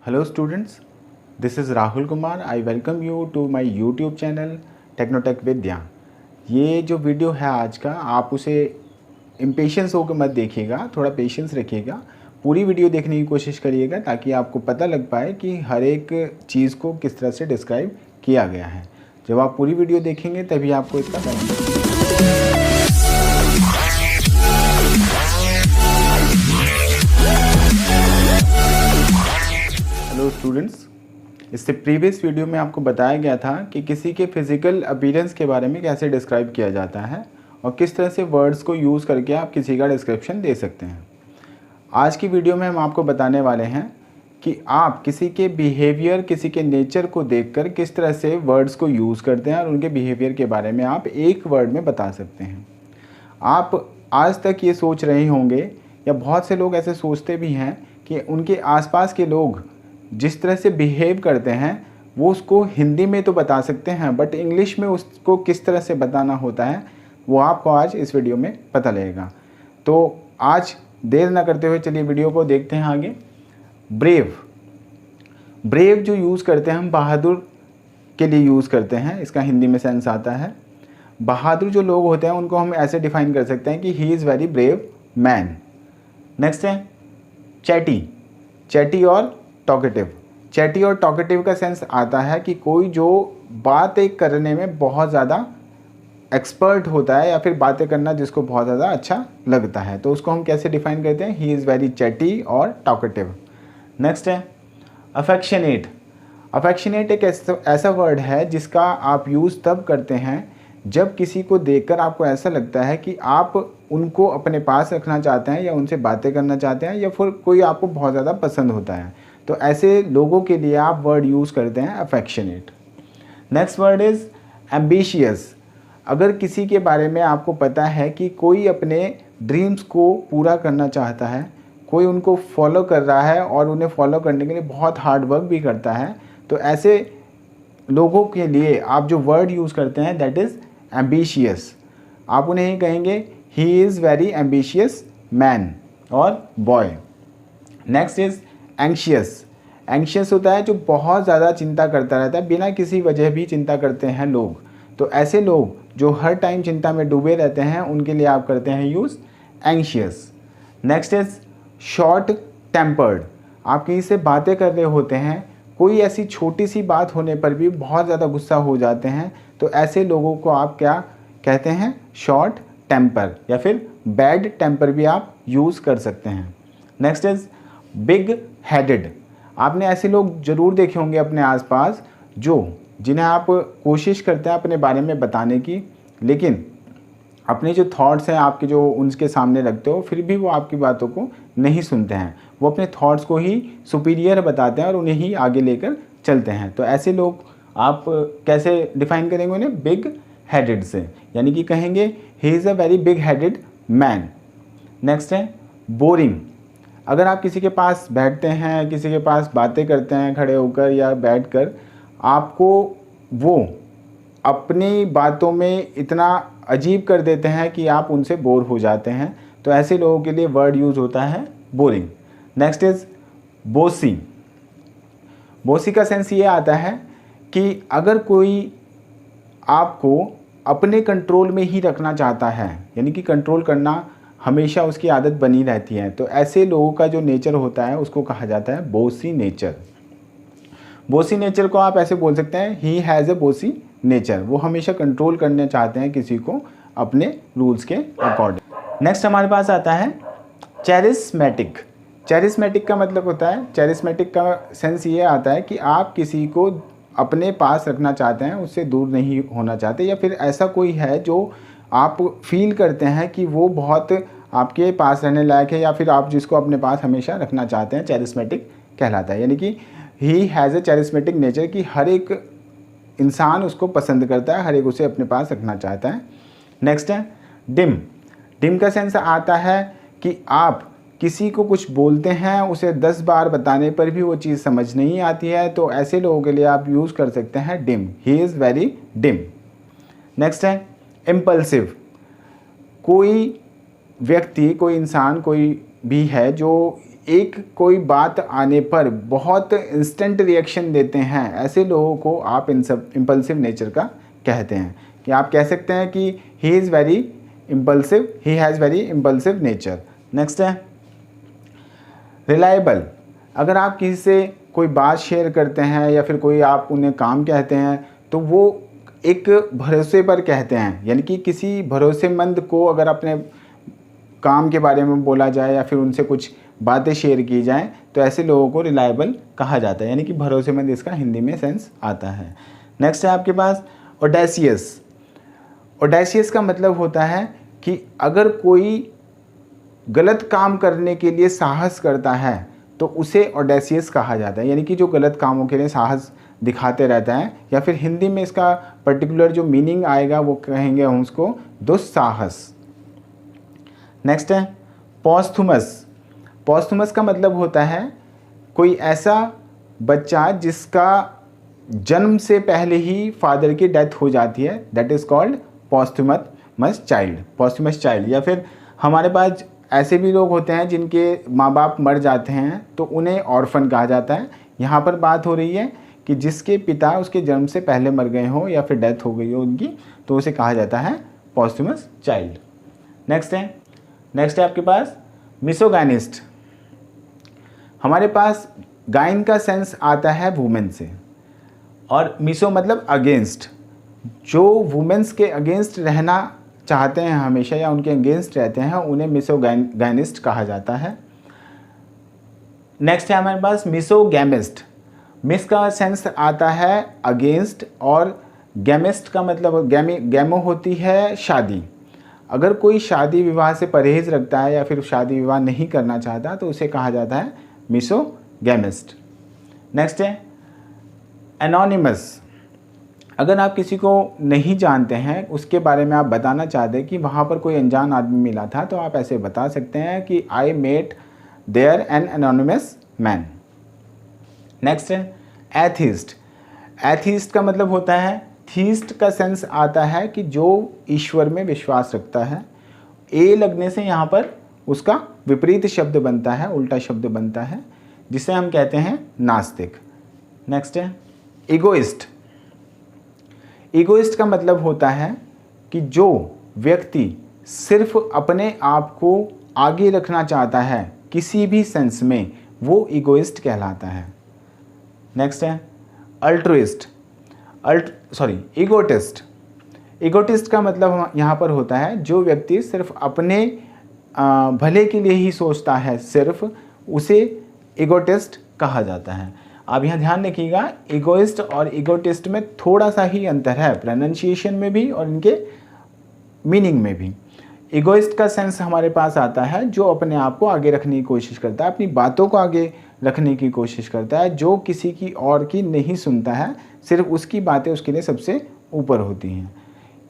Hello students, this is Rahul Kumar. I welcome you to my YouTube channel Technotech Vidya. ये जो video है आज का, आप उसे इम्पेशेंस होकर मत देखिएगा, थोड़ा पेशेंस रखिएगा। पूरी वीडियो देखने की कोशिश करिएगा ताकि आपको पता लग पाए कि हर एक चीज़ को किस तरह से डिस्क्राइब किया गया है। जब आप पूरी वीडियो देखेंगे तभी आपको इसका हेलो स्टूडेंट्स, इससे प्रीवियस वीडियो में आपको बताया गया था कि किसी के फिज़िकल अपीयरेंस के बारे में कैसे डिस्क्राइब किया जाता है और किस तरह से वर्ड्स को यूज़ करके आप किसी का डिस्क्रिप्शन दे सकते हैं। आज की वीडियो में हम आपको बताने वाले हैं कि आप किसी के बिहेवियर, किसी के नेचर को देखकर किस तरह से वर्ड्स को यूज़ करते हैं और उनके बिहेवियर के बारे में आप एक वर्ड में बता सकते हैं। आप आज तक ये सोच रहे होंगे या बहुत से लोग ऐसे सोचते भी हैं कि उनके आसपास के लोग जिस तरह से बिहेव करते हैं वो उसको हिंदी में तो बता सकते हैं, बट इंग्लिश में उसको किस तरह से बताना होता है वो आपको आज इस वीडियो में पता लगेगा। तो आज देर ना करते हुए चलिए वीडियो को देखते हैं आगे। ब्रेव जो यूज़ करते हैं हम बहादुर के लिए यूज़ करते हैं, इसका हिंदी में सेंस आता है। बहादुर जो लोग होते हैं उनको हम ऐसे डिफाइन कर सकते हैं कि ही is very brave man. Next है चैटी और टॉकेटिव। चैटी और टॉकेटिव का सेंस आता है कि कोई जो बातें करने में बहुत ज़्यादा एक्सपर्ट होता है या फिर बातें करना जिसको बहुत ज़्यादा अच्छा लगता है, तो उसको हम कैसे डिफाइन करते हैं, ही इज़ वेरी चैटी और टॉकेटिव। नेक्स्ट है अफेक्शनेट। अफेक्शनेट एक ऐसा वर्ड है जिसका आप यूज़ तब करते हैं जब किसी को देखकर आपको ऐसा लगता है कि आप उनको अपने पास रखना चाहते हैं या उनसे बातें करना चाहते हैं या फिर कोई आपको बहुत ज़्यादा पसंद होता है, तो ऐसे लोगों के लिए आप वर्ड यूज़ करते हैं affectionate. Next word is ambitious. अगर किसी के बारे में आपको पता है कि कोई अपने ड्रीम्स को पूरा करना चाहता है, कोई उनको फॉलो कर रहा है और उन्हें फॉलो करने के लिए बहुत हार्ड वर्क भी करता है, तो ऐसे लोगों के लिए आप जो वर्ड यूज़ करते हैं दैट इज़ एम्बिशियस। आप उन्हें ही कहेंगे he is very ambitious man और boy. Next is anxious. Anxious होता है जो बहुत ज़्यादा चिंता करता रहता है, बिना किसी वजह भी चिंता करते हैं लोग, तो ऐसे लोग जो हर टाइम चिंता में डूबे रहते हैं उनके लिए आप करते हैं use anxious. Next is short tempered. आप किसी से बातें कर रहे होते हैं, कोई ऐसी छोटी सी बात होने पर भी बहुत ज़्यादा गुस्सा हो जाते हैं, तो ऐसे लोगों को आप क्या कहते हैं, शॉर्ट टेम्पर या फिर बैड टेम्पर भी आप यूज़ कर सकते हैं। Next is big headed. आपने ऐसे लोग ज़रूर देखे होंगे अपने आसपास जिन्हें आप कोशिश करते हैं अपने बारे में बताने की, लेकिन अपने जो थॉट्स हैं आपके जो उनके सामने रखते हो फिर भी वो आपकी बातों को नहीं सुनते हैं, वो अपने थॉट्स को ही सुपीरियर बताते हैं और उन्हें ही आगे लेकर चलते हैं। तो ऐसे लोग आप कैसे डिफाइन करेंगे उन्हें, बिग हेडेड से, यानी कि कहेंगे he is a very big headed man. Next है बोरिंग। अगर आप किसी के पास बैठते हैं, किसी के पास बातें करते हैं खड़े होकर या बैठकर, आपको वो अपनी बातों में इतना अजीब कर देते हैं कि आप उनसे बोर हो जाते हैं, तो ऐसे लोगों के लिए वर्ड यूज़ होता है boring. Next is bossy. Bossy का सेंस ये आता है कि अगर कोई आपको अपने कंट्रोल में ही रखना चाहता है, यानी कि कंट्रोल करना हमेशा उसकी आदत बनी रहती है, तो ऐसे लोगों का जो नेचर होता है उसको कहा जाता है बोसी नेचर। बोसी नेचर को आप ऐसे बोल सकते हैं ही हैज़ ए बोसी नेचर। वो हमेशा कंट्रोल करना चाहते हैं किसी को अपने रूल्स के अकॉर्डिंग। नेक्स्ट हमारे पास आता है चैरिस्मेटिक। चैरिस्मेटिक का मतलब होता है, चैरिस्मेटिक का सेंस ये आता है कि आप किसी को अपने पास रखना चाहते हैं, उससे दूर नहीं होना चाहते, या फिर ऐसा कोई है जो आप फील करते हैं कि वो बहुत आपके पास रहने लायक है या फिर आप जिसको अपने पास हमेशा रखना चाहते हैं, चैरिस्मेटिक कहलाता है। यानी कि ही हैज़ ए चैरिस्मेटिक नेचर कि हर एक इंसान उसको पसंद करता है, हर एक उसे अपने पास रखना चाहता है। नेक्स्ट है डिम। डिम का सेंस आता है कि आप किसी को कुछ बोलते हैं, उसे 10 बार बताने पर भी वो चीज़ समझ नहीं आती है, तो ऐसे लोगों के लिए आप यूज़ कर सकते हैं dim, he is very dim. Next है इम्पल्सिव। कोई व्यक्ति, कोई इंसान, कोई भी है जो एक कोई बात आने पर बहुत इंस्टेंट रिएक्शन देते हैं, ऐसे लोगों को आप इम्पल्सिव नेचर का कहते हैं। कि आप कह सकते हैं कि ही is very impulsive, he has very impulsive nature. Next है रिलायबल। अगर आप किसी से कोई बात शेयर करते हैं या फिर कोई आप उन्हें काम कहते हैं तो वो एक भरोसे पर कहते हैं, यानी कि किसी भरोसेमंद को अगर अपने काम के बारे में बोला जाए या फिर उनसे कुछ बातें शेयर की जाएं तो ऐसे लोगों को रिलायबल कहा जाता है, यानी कि भरोसेमंद इसका हिंदी में सेंस आता है। नेक्स्ट है आपके पास ऑडेसियस। ऑडेसियस का मतलब होता है कि अगर कोई गलत काम करने के लिए साहस करता है तो उसे ऑडेसियस कहा जाता है, यानी कि जो गलत कामों के लिए साहस दिखाते रहता है, या फिर हिंदी में इसका पर्टिकुलर जो मीनिंग आएगा वो कहेंगे हम उसको दुस्साहस। नेक्स्ट है पॉस्थुमस। पॉस्थुमस का मतलब होता है कोई ऐसा बच्चा जिसका जन्म से पहले ही फादर की डेथ हो जाती है, that is called posthumous child. Posthumous child. या फिर हमारे पास ऐसे भी लोग होते हैं जिनके माँ बाप मर जाते हैं तो उन्हें ऑर्फन कहा जाता है। यहाँ पर बात हो रही है कि जिसके पिता उसके जन्म से पहले मर गए हो या फिर डेथ हो गई हो उनकी, तो उसे कहा जाता है पॉस्थुमस चाइल्ड। नेक्स्ट है आपके पास मिसोगाइनिस्ट। हमारे पास गाइन का सेंस आता है वुमेन से, और मिसो मतलब अगेंस्ट। जो वुमेन्स के अगेंस्ट रहना चाहते हैं हमेशा या उनके अगेंस्ट रहते हैं उन्हें मिसोगाइनिस्ट कहा जाता है। नेक्स्ट है हमारे पास मिसोगैमिस्ट। मिस का सेंस आता है अगेंस्ट, और गैमिस्ट का मतलब गैमो होती है शादी। अगर कोई शादी विवाह से परहेज रखता है या फिर शादी विवाह नहीं करना चाहता तो उसे कहा जाता है मिसोगैमिस्ट। नेक्स्ट है एनोनिमस। अगर आप किसी को नहीं जानते हैं, उसके बारे में आप बताना चाहते हैं कि वहाँ पर कोई अनजान आदमी मिला था, तो आप ऐसे बता सकते हैं कि I met there an anonymous man. Next है एथीस्ट। एथीस्ट का मतलब होता है, थीस्ट का सेंस आता है कि जो ईश्वर में विश्वास रखता है। ए लगने से यहाँ पर उसका विपरीत शब्द बनता है, उल्टा शब्द बनता है, जिसे हम कहते हैं नास्तिक। नेक्स्ट है इगोइस्ट। इगोइस्ट का मतलब होता है कि जो व्यक्ति सिर्फ अपने आप को आगे रखना चाहता है किसी भी सेंस में, वो इगोइस्ट कहलाता है। नेक्स्ट है अल्ट्रुइस्ट। इगोटिस्ट। इगोटिस्ट का मतलब यहाँ पर होता है जो व्यक्ति सिर्फ अपने भले के लिए ही सोचता है, सिर्फ, उसे इगोटिस्ट कहा जाता है। आप यहाँ ध्यान रखिएगा, इगोइस्ट और इगोटिस्ट में थोड़ा सा ही अंतर है, प्रोनाउंसिएशन में भी और इनके मीनिंग में भी। इगोइस्ट का सेंस हमारे पास आता है जो अपने आप को आगे रखने की कोशिश करता है, अपनी बातों को आगे रखने की कोशिश करता है, जो किसी की और की नहीं सुनता है, सिर्फ उसकी बातें उसके लिए सबसे ऊपर होती हैं।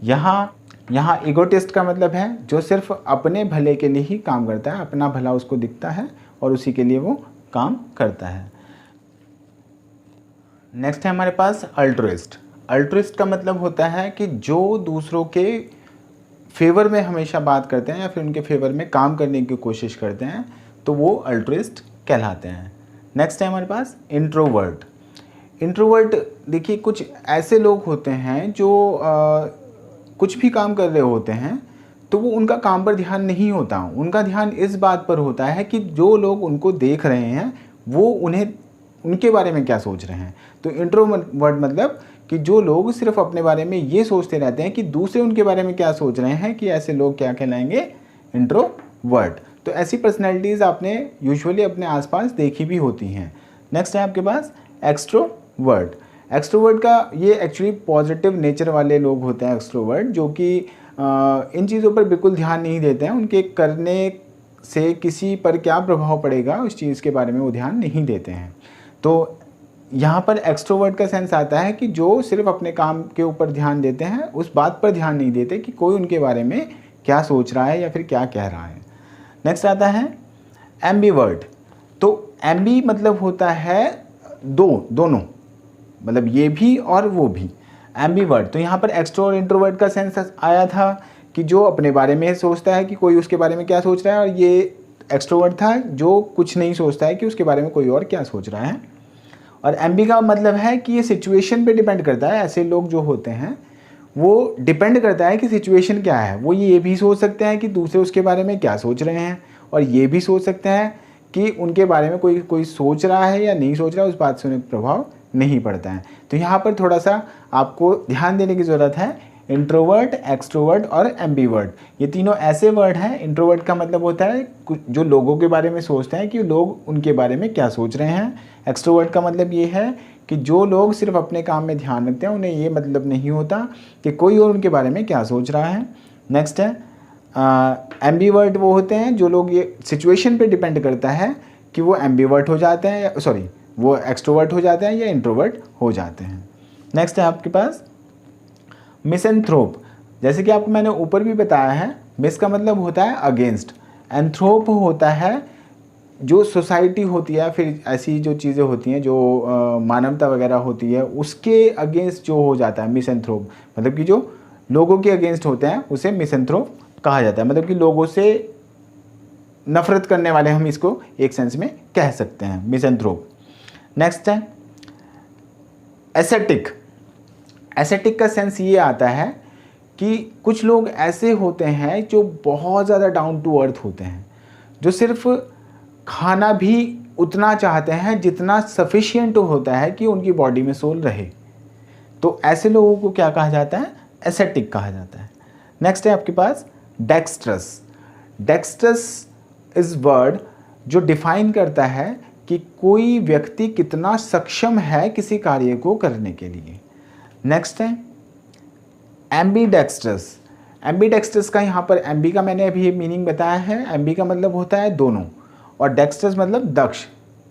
यहाँ इगोटिस्ट का मतलब है जो सिर्फ अपने भले के लिए ही काम करता है, अपना भला उसको दिखता है और उसी के लिए वो काम करता है। नेक्स्ट है हमारे पास अल्ट्रुइस्ट। अल्ट्रुइस्ट का मतलब होता है कि जो दूसरों के फेवर में हमेशा बात करते हैं या फिर उनके फेवर में काम करने की कोशिश करते हैं, तो वो अल्ट्रुइस्ट कहलाते हैं। नेक्स्ट है हमारे पास इंट्रोवर्ट। इंट्रोवर्ट देखिए, कुछ ऐसे लोग होते हैं जो कुछ भी काम कर रहे होते हैं तो वो उनका काम पर ध्यान नहीं होता, उनका ध्यान इस बात पर होता है कि जो लोग उनको देख रहे हैं वो उनके बारे में क्या सोच रहे हैं। तो इंट्रोवर्ट मतलब कि जो लोग सिर्फ अपने बारे में ये सोचते रहते हैं कि दूसरे उनके बारे में क्या सोच रहे हैं, कि ऐसे लोग क्या कहलाएंगे, इंट्रोवर्ट। तो ऐसी पर्सनैलिटीज़ आपने यूजुअली अपने आसपास देखी भी होती हैं। नेक्स्ट है आपके पास एक्सट्रोवर्ट। एक्सट्रोवर्ट का ये एक्चुअली पॉजिटिव नेचर वाले लोग होते हैं एक्सट्रोवर्ट, जो कि इन चीज़ों पर बिल्कुल ध्यान नहीं देते हैं, उनके करने से किसी पर क्या प्रभाव पड़ेगा उस चीज़ के बारे में वो ध्यान नहीं देते हैं। तो यहाँ पर एक्सट्रोवर्ट का सेंस आता है कि जो सिर्फ अपने काम के ऊपर ध्यान देते हैं, उस बात पर ध्यान नहीं देते कि कोई उनके बारे में क्या सोच रहा है या फिर क्या कह रहा है। नेक्स्ट आता है एम्बीवर्ट। तो एम्बी मतलब होता है दोनों, मतलब ये भी और वो भी, एम्बीवर्ट। तो यहाँ पर एक्सट्रो और इंट्रोवर्ट का सेंस आया था कि जो अपने बारे में सोचता है कि कोई उसके बारे में क्या सोच रहा है, और ये एक्सट्रोवर्ट था जो कुछ नहीं सोचता है कि उसके बारे में कोई और क्या सोच रहा है। और एम्बी का मतलब है कि ये सिचुएशन पे डिपेंड करता है। ऐसे लोग जो होते हैं वो डिपेंड करता है कि सिचुएशन क्या है। वो ये भी सोच सकते हैं कि दूसरे उसके बारे में क्या सोच रहे हैं, और ये भी सोच सकते हैं कि उनके बारे में कोई सोच रहा है या नहीं सोच रहा है, उस बात से उन्हें प्रभाव नहीं पड़ता है। तो यहाँ पर थोड़ा सा आपको ध्यान देने की ज़रूरत है। इंट्रोवर्ट, एक्सट्रोवर्ट और एम्बीवर्ट, ये तीनों ऐसे वर्ड हैं। इंट्रोवर्ट का मतलब होता है जो लोगों के बारे में सोचते हैं कि लोग उनके बारे में क्या सोच रहे हैं। एक्सट्रोवर्ट का मतलब ये है कि जो लोग सिर्फ अपने काम में ध्यान रखते हैं, उन्हें ये मतलब नहीं होता कि कोई और उनके बारे में क्या सोच रहा है। नेक्स्ट है एम्बीवर्ट, वो होते हैं जो लोग, ये सिचुएशन पे डिपेंड करता है कि वो एम्बीवर्ट हो जाते हैं या वो एक्सट्रोवर्ट हो जाते हैं या इंट्रोवर्ट हो जाते हैं। नेक्स्ट है आपके पास मिसएंथ्रोप। जैसे कि आपको मैंने ऊपर भी बताया है, मिस का मतलब होता है अगेंस्ट, एंथ्रोप होता है जो सोसाइटी होती है, फिर ऐसी जो चीज़ें होती हैं जो मानवता वगैरह होती है उसके अगेंस्ट जो हो जाता है मिसएंथ्रोप, मतलब कि जो लोगों के अगेंस्ट होते हैं उसे मिसएंथ्रोप कहा जाता है। मतलब कि लोगों से नफरत करने वाले, हम इसको एक सेंस में कह सकते हैं, मिसएंथ्रोप। नेक्स्ट है एसेटिक। एसेटिक का सेंस ये आता है कि कुछ लोग ऐसे होते हैं जो बहुत ज़्यादा डाउन टू अर्थ होते हैं, जो सिर्फ खाना भी उतना चाहते हैं जितना सफिशिएंट होता है कि उनकी बॉडी में सोल रहे। तो ऐसे लोगों को क्या कहा जाता है? एसेटिक कहा जाता है। नेक्स्ट है आपके पास डेक्स्ट्रस। डेक्स्ट्रस इस वर्ड जो डिफाइन करता है कि कोई व्यक्ति कितना सक्षम है किसी कार्य को करने के लिए। नेक्स्ट है एम्बीडेक्स्ट्रस। एम्बीडेक्स्ट्रस का यहाँ पर एम्बी का मैंने अभी मीनिंग बताया है। एम्बी का मतलब होता है दोनों, और डेक्स्ट्रस मतलब दक्ष,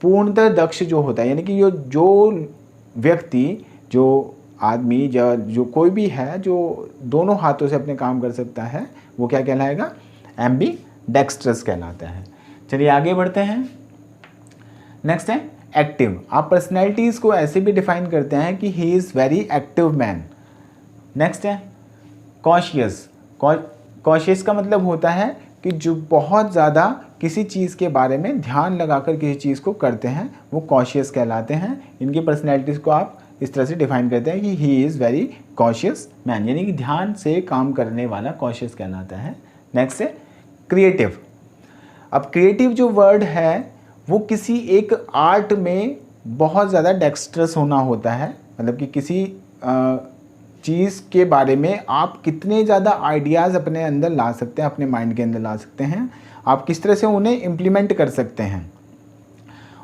पूर्णतः दक्ष जो होता है, यानी कि जो व्यक्ति, जो आदमी, जो कोई भी है जो दोनों हाथों से अपने काम कर सकता है, वो क्या कहलाएगा? एम्बीडेक्स्ट्रस कहलाता है। चलिए आगे बढ़ते हैं। नेक्स्ट है एक्टिव। आप पर्सनैलिटीज़ को ऐसे भी डिफाइन करते हैं कि ही is very active man. Next है कॉशियस। कॉशियस का मतलब होता है कि जो बहुत ज़्यादा किसी चीज़ के बारे में ध्यान लगाकर किसी चीज़ को करते हैं, वो कॉशियस कहलाते हैं। इनकी पर्सनैलिटीज़ को आप इस तरह से डिफाइन करते हैं कि ही इज़ वेरी कॉशियस मैन, यानी कि ध्यान से काम करने वाला कॉशियस कहलाता है। नेक्स्ट है क्रिएटिव। अब क्रिएटिव जो वर्ड है वो किसी एक आर्ट में बहुत ज़्यादा डेक्स्ट्रस होना होता है, मतलब कि किसी चीज़ के बारे में आप कितने ज़्यादा आइडियाज़ अपने अंदर ला सकते हैं, अपने माइंड के अंदर ला सकते हैं, आप किस तरह से उन्हें इम्प्लीमेंट कर सकते हैं,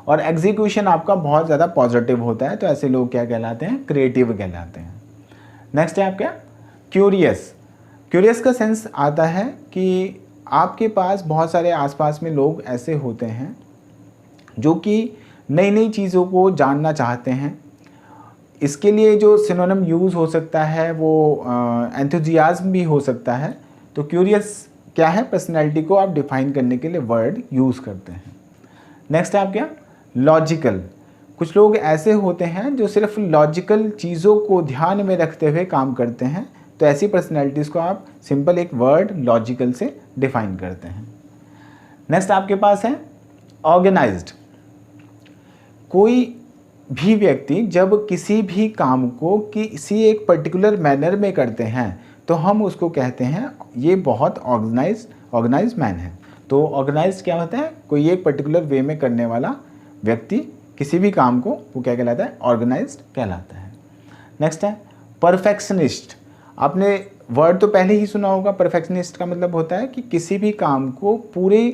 और एग्जीक्यूशन आपका बहुत ज़्यादा पॉजिटिव होता है। तो ऐसे लोग क्या कहलाते हैं? क्रिएटिव कहलाते हैं। नेक्स्ट है आपका क्यूरियस। क्यूरियस का सेंस आता है कि आपके पास बहुत सारे आसपास में लोग ऐसे होते हैं जो कि नई नई चीज़ों को जानना चाहते हैं। इसके लिए जो सिनोनिम यूज़ हो सकता है वो एंथुजियाज्म भी हो सकता है। तो क्यूरियस क्या है? पर्सनैलिटी को आप डिफाइन करने के लिए वर्ड यूज़ करते हैं। नेक्स्ट है आप क्या? लॉजिकल। कुछ लोग ऐसे होते हैं जो सिर्फ लॉजिकल चीज़ों को ध्यान में रखते हुए काम करते हैं। तो ऐसी पर्सनैलिटीज़ को आप सिंपल एक वर्ड लॉजिकल से डिफाइन करते हैं। नेक्स्ट आपके पास है ऑर्गेनाइज्ड। कोई भी व्यक्ति जब किसी भी काम को किसी एक पर्टिकुलर मैनर में करते हैं तो हम उसको कहते हैं ये बहुत ऑर्गेनाइज मैन है। तो ऑर्गेनाइज्ड क्या होता है? कोई एक पर्टिकुलर वे में करने वाला व्यक्ति किसी भी काम को, वो क्या कहलाता है? ऑर्गेनाइज्ड कहलाता है। नेक्स्ट है परफेक्शनिस्ट। आपने वर्ड तो पहले ही सुना होगा। परफेक्शनिस्ट का मतलब होता है कि किसी भी काम को पूरे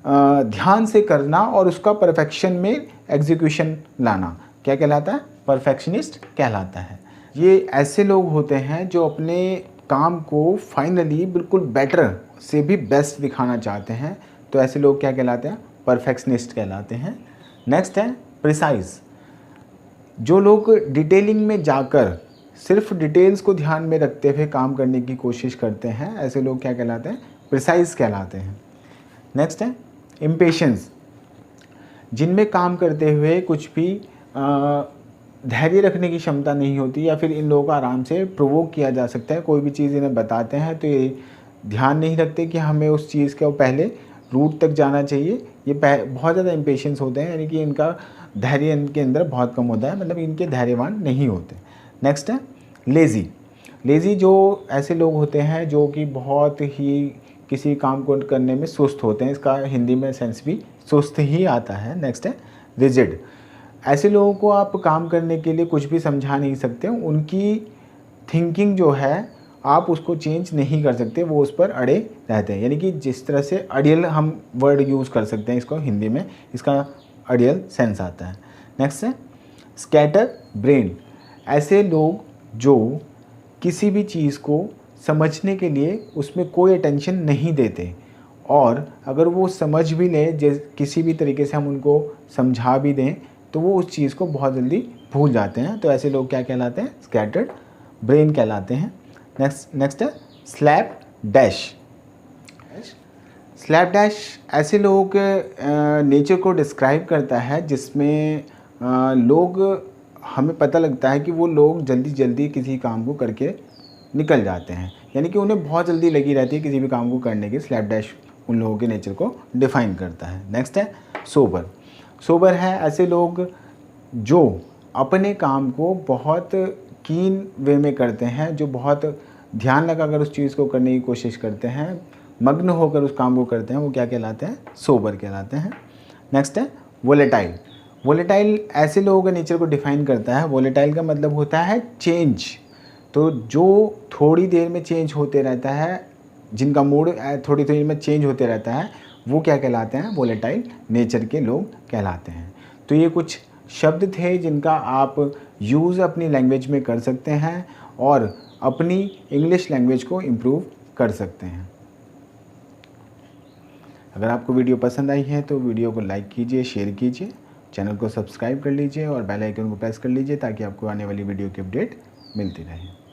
ध्यान से करना और उसका परफेक्शन में एग्जीक्यूशन लाना, क्या कहलाता है? परफेक्शनिस्ट कहलाता है। ये ऐसे लोग होते हैं जो अपने काम को फाइनली बिल्कुल बेटर से भी बेस्ट दिखाना चाहते हैं। तो ऐसे लोग क्या कहलाते हैं? परफेक्शनिस्ट कहलाते हैं। नेक्स्ट है प्रिसाइज। जो लोग डिटेलिंग में जाकर सिर्फ डिटेल्स को ध्यान में रखते हुए काम करने की कोशिश करते हैं, ऐसे लोग क्या कहलाते हैं? प्रिसाइज कहलाते हैं। नेक्स्ट है इम्पेशंस। जिनमें काम करते हुए कुछ भी धैर्य रखने की क्षमता नहीं होती, या फिर इन लोगों को आराम से प्रोवोक किया जा सकता है। कोई भी चीज़ इन्हें बताते हैं तो ये ध्यान नहीं रखते कि हमें उस चीज़ को पहले रूट तक जाना चाहिए। ये बहुत ज़्यादा इम्पेशेंस होते हैं, यानी कि इनका धैर्य इनके अंदर बहुत कम होता है, मतलब इनके धैर्यवान नहीं होते। नेक्स्ट है लेज़ी। लेज़ी जो ऐसे लोग होते हैं जो कि बहुत ही किसी काम को करने में सुस्त होते हैं, इसका हिंदी में सेंस भी सुस्त ही आता है। नेक्स्ट है रिजिड। ऐसे लोगों को आप काम करने के लिए कुछ भी समझा नहीं सकते, उनकी थिंकिंग जो है आप उसको चेंज नहीं कर सकते, वो उस पर अड़े रहते हैं। यानी कि जिस तरह से अड़ियल हम वर्ड यूज़ कर सकते हैं इसको हिंदी में, इसका अड़ियल सेंस आता है। नेक्स्ट है स्कैटर ब्रेन। ऐसे लोग जो किसी भी चीज़ को समझने के लिए उसमें कोई अटेंशन नहीं देते, और अगर वो समझ भी लें, किसी भी तरीके से हम उनको समझा भी दें, तो वो उस चीज़ को बहुत जल्दी भूल जाते हैं। तो ऐसे लोग क्या कहलाते हैं? स्कैटर्ड ब्रेन कहलाते हैं। नेक्स्ट है स्लैप डैश। स्लैप डैश ऐसे लोगों के नेचर को डिस्क्राइब करता है जिसमें लोग, हमें पता लगता है कि वो लोग जल्दी जल्दी किसी काम को करके निकल जाते हैं, यानी कि उन्हें बहुत जल्दी लगी रहती है किसी भी काम को करने की। स्लैप डैश उन लोगों के नेचर को डिफाइन करता है। नेक्स्ट है सोबर। सोबर है ऐसे लोग जो अपने काम को बहुत कीन वे में करते हैं, जो बहुत ध्यान लगाकर उस चीज़ को करने की कोशिश करते हैं, मग्न होकर उस काम को करते हैं, वो क्या कहलाते हैं? सोबर कहलाते हैं। नेक्स्ट है वोलेटाइल। वोलेटाइल ऐसे लोगों के नेचर को डिफाइन करता है। वोलेटाइल का मतलब होता है चेंज, तो जो थोड़ी देर में चेंज होते रहता है, जिनका मूड थोड़ी थोड़ी में चेंज होते रहता है, वो क्या कहलाते हैं? वोलेटाइल नेचर के लोग कहलाते हैं। तो ये कुछ शब्द थे जिनका आप यूज़ अपनी लैंग्वेज में कर सकते हैं और अपनी इंग्लिश लैंग्वेज को इम्प्रूव कर सकते हैं। अगर आपको वीडियो पसंद आई है तो वीडियो को लाइक कीजिए, शेयर कीजिए, चैनल को सब्सक्राइब कर लीजिए और बेल आइकन को प्रेस कर लीजिए ताकि आपको आने वाली वीडियो की अपडेट मिलती रहे।